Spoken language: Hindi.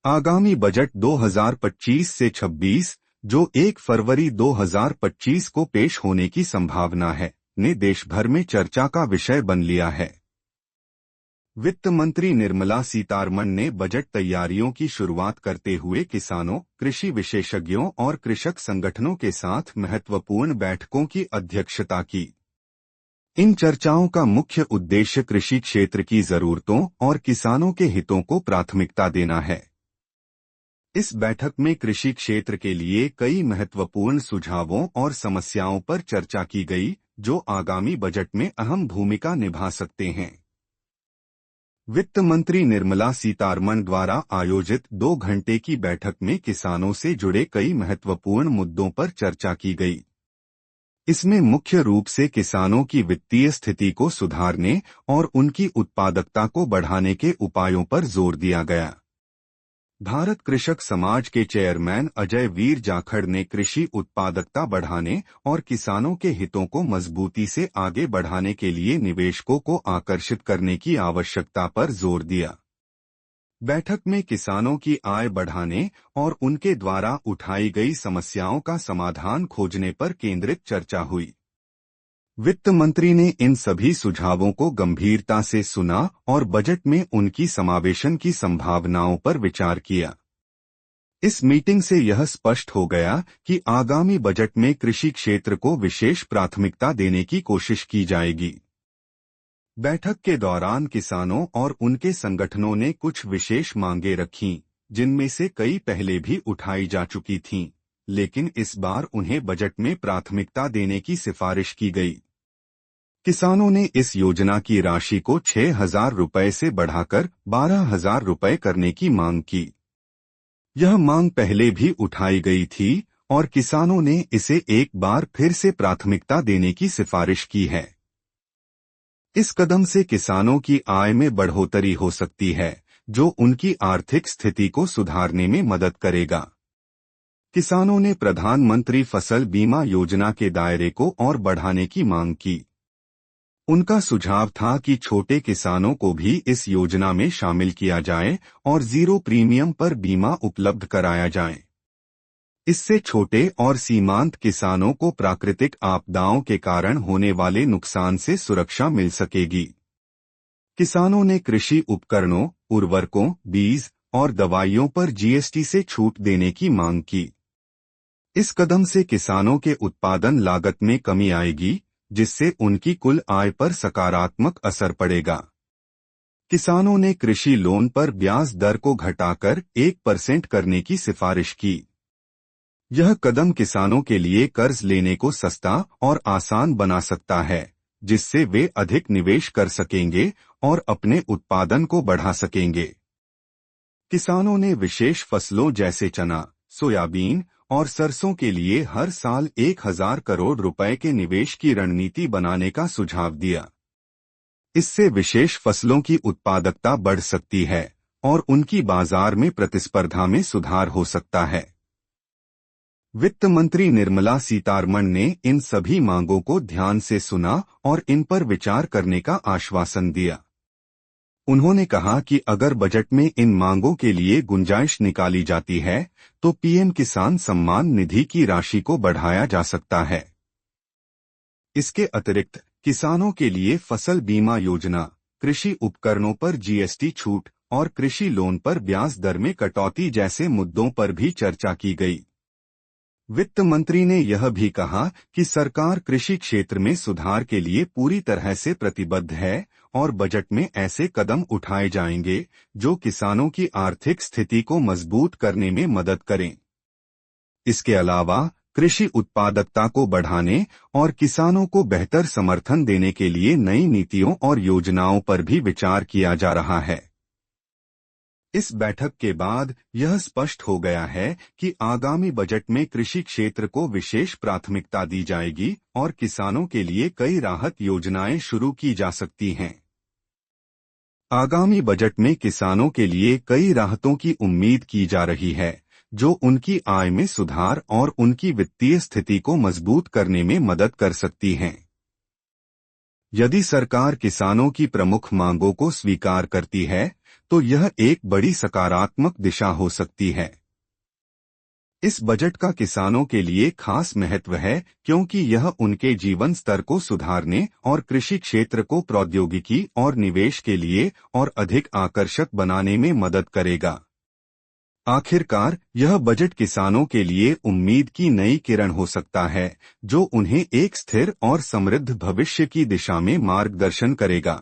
आगामी बजट 2025 से 26, जो 1 फरवरी 2025 को पेश होने की संभावना है, ने देश भर में चर्चा का विषय बन लिया है। वित्त मंत्री निर्मला सीतारमण ने बजट तैयारियों की शुरुआत करते हुए किसानों, कृषि विशेषज्ञों और कृषक संगठनों के साथ महत्वपूर्ण बैठकों की अध्यक्षता की। इन चर्चाओं का मुख्य उद्देश्य कृषि क्षेत्र की जरूरतों और किसानों के हितों को प्राथमिकता देना है। इस बैठक में कृषि क्षेत्र के लिए कई महत्वपूर्ण सुझावों और समस्याओं पर चर्चा की गई, जो आगामी बजट में अहम भूमिका निभा सकते हैं। वित्त मंत्री निर्मला सीतारमण द्वारा आयोजित 2 घंटे की बैठक में किसानों से जुड़े कई महत्वपूर्ण मुद्दों पर चर्चा की गई। इसमें मुख्य रूप से किसानों की वित्तीय स्थिति को सुधारने और उनकी उत्पादकता को बढ़ाने के उपायों पर जोर दिया गया। भारत कृषक समाज के चेयरमैन अजय वीर जाखड़ ने कृषि उत्पादकता बढ़ाने और किसानों के हितों को मजबूती से आगे बढ़ाने के लिए निवेशकों को आकर्षित करने की आवश्यकता पर जोर दिया। बैठक में किसानों की आय बढ़ाने और उनके द्वारा उठाई गई समस्याओं का समाधान खोजने पर केंद्रित चर्चा हुई। वित्त मंत्री ने इन सभी सुझावों को गंभीरता से सुना और बजट में उनकी समावेशन की संभावनाओं पर विचार किया। इस मीटिंग से यह स्पष्ट हो गया कि आगामी बजट में कृषि क्षेत्र को विशेष प्राथमिकता देने की कोशिश की जाएगी। बैठक के दौरान किसानों और उनके संगठनों ने कुछ विशेष मांगें रखीं, जिनमें से कई पहले भी उठाई जा चुकी थीं, लेकिन इस बार उन्हें बजट में प्राथमिकता देने की सिफारिश की गई। किसानों ने इस योजना की राशि को 6,000 रुपये से बढ़ाकर 12,000 रुपये करने की मांग की। यह मांग पहले भी उठाई गई थी और किसानों ने इसे एक बार फिर से प्राथमिकता देने की सिफारिश की है। इस कदम से किसानों की आय में बढ़ोतरी हो सकती है, जो उनकी आर्थिक स्थिति को सुधारने में मदद करेगा। किसानों ने प्रधानमंत्री फसल बीमा योजना के दायरे को और बढ़ाने की मांग की। उनका सुझाव था कि छोटे किसानों को भी इस योजना में शामिल किया जाए और 0 प्रीमियम पर बीमा उपलब्ध कराया जाए। इससे छोटे और सीमांत किसानों को प्राकृतिक आपदाओं के कारण होने वाले नुकसान से सुरक्षा मिल सकेगी। किसानों ने कृषि उपकरणों, उर्वरकों, बीज और दवाइयों पर जीएसटी से छूट देने की मांग की। इस कदम से किसानों के उत्पादन लागत में कमी आएगी, जिससे उनकी कुल आय पर सकारात्मक असर पड़ेगा। किसानों ने कृषि लोन पर ब्याज दर को घटाकर 1% करने की सिफारिश की। यह कदम किसानों के लिए कर्ज लेने को सस्ता और आसान बना सकता है, जिससे वे अधिक निवेश कर सकेंगे और अपने उत्पादन को बढ़ा सकेंगे। किसानों ने विशेष फसलों जैसे चना, सोयाबीन और सरसों के लिए हर साल 1,000 करोड़ रुपए के निवेश की रणनीति बनाने का सुझाव दिया। इससे विशेष फसलों की उत्पादकता बढ़ सकती है और उनकी बाजार में प्रतिस्पर्धा में सुधार हो सकता है। वित्त मंत्री निर्मला सीतारमण ने इन सभी मांगों को ध्यान से सुना और इन पर विचार करने का आश्वासन दिया। उन्होंने कहा कि अगर बजट में इन मांगों के लिए गुंजाइश निकाली जाती है, तो पीएम किसान सम्मान निधि की राशि को बढ़ाया जा सकता है। इसके अतिरिक्त किसानों के लिए फसल बीमा योजना, कृषि उपकरणों पर जीएसटी छूट और कृषि लोन पर ब्याज दर में कटौती जैसे मुद्दों पर भी चर्चा की गई। वित्त मंत्री ने यह भी कहा कि सरकार कृषि क्षेत्र में सुधार के लिए पूरी तरह से प्रतिबद्ध है और बजट में ऐसे कदम उठाए जाएंगे जो किसानों की आर्थिक स्थिति को मजबूत करने में मदद करें। इसके अलावा कृषि उत्पादकता को बढ़ाने और किसानों को बेहतर समर्थन देने के लिए नई नीतियों और योजनाओं पर भी विचार किया जा रहा है। इस बैठक के बाद यह स्पष्ट हो गया है कि आगामी बजट में कृषि क्षेत्र को विशेष प्राथमिकता दी जाएगी और किसानों के लिए कई राहत योजनाएं शुरू की जा सकती हैं। आगामी बजट में किसानों के लिए कई राहतों की उम्मीद की जा रही है, जो उनकी आय में सुधार और उनकी वित्तीय स्थिति को मजबूत करने में मदद कर सकती हैं। यदि सरकार किसानों की प्रमुख मांगों को स्वीकार करती है तो यह एक बड़ी सकारात्मक दिशा हो सकती है। इस बजट का किसानों के लिए खास महत्व है क्योंकि यह उनके जीवन स्तर को सुधारने और कृषि क्षेत्र को प्रौद्योगिकी और निवेश के लिए और अधिक आकर्षक बनाने में मदद करेगा। आखिरकार यह बजट किसानों के लिए उम्मीद की नई किरण हो सकता है जो उन्हें एक स्थिर और समृद्ध भविष्य की दिशा में मार्गदर्शन करेगा।